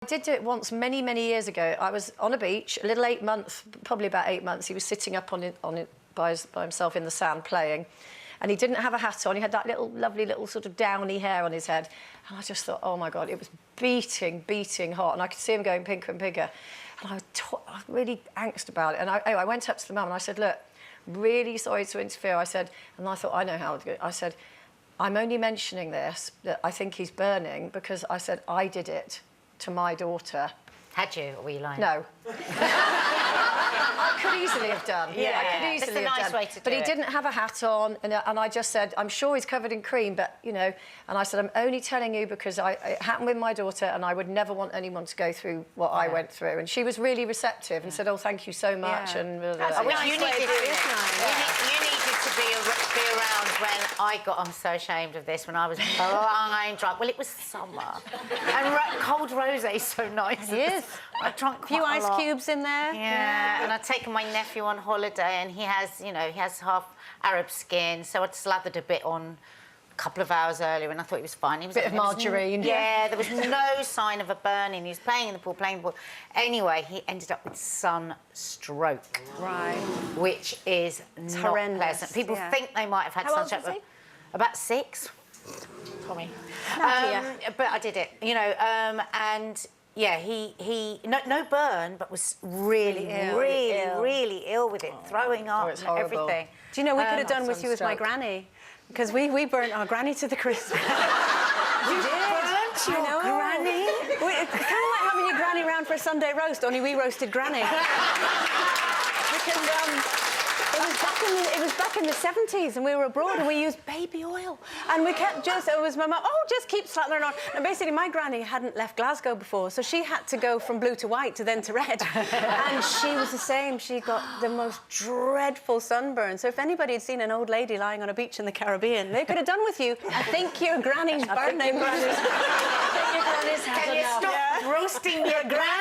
I did do it once many, many years ago. I was on a beach, a little 8 months, probably about 8 months. He was sitting up on it by himself in the sand playing. And he didn't have a hat on. He had that lovely little sort of downy hair on his head. And I just thought, oh, my God, it was beating hot. And I could see him going pinker and pinker. And I was really angst about it. And anyway, I went up to the mum and I said, look, really sorry to interfere. I said, and I thought, I know how to do it. I said, I'm only mentioning this, that I think he's burning, because I said, I did it to my daughter. Had you, or were you lying? No. I could easily have done. Yeah, I could easily have done. Way to do but he it. didn't have a hat on, and I just said, I'm sure he's covered in cream, but, you know, and I said, I'm only telling you because it happened with my daughter, and I would never want anyone to go through what I went through. And she was really receptive and said, oh, thank you so much. Yeah. And you needed to be around when I got, I'm so ashamed of this, when I was blind drunk. Well, it was summer. And cold rosé is so nice. It is. I drank quite a few ice lot. cubes in there. Yeah, and I'd taken my nephew on holiday, and he has, you know, he has half Arab skin, so I'd slathered a bit on a couple of hours earlier, and I thought he was fine. He was bit of margarine. Yeah, there was no sign of a burning. He was playing in the pool. Anyway, he ended up with sunstroke. Right. Which is not horrendous. Pleasant. People think they might have had How old sunstroke. was he? About 6. Tommy. But I did it, you know, and yeah, he no burn, but was really ill with it, throwing up and everything. Do you know, we could have done with you with my granny, because we burnt our granny to the crisp. You burnt your granny? It's kind of like having your granny round for a Sunday roast, only we roasted granny. Because it was back in the 70s, and we were abroad, and we used baby oil, and we kept it was my mum, just keep slapping her on. And basically, my granny hadn't left Glasgow before, so she had to go from blue to white to then to red. And she was the same. She got the most dreadful sunburn. So if anybody had seen an old lady lying on a beach in the Caribbean, they could have done with you. I think your granny's burning. Can you stop roasting your granny?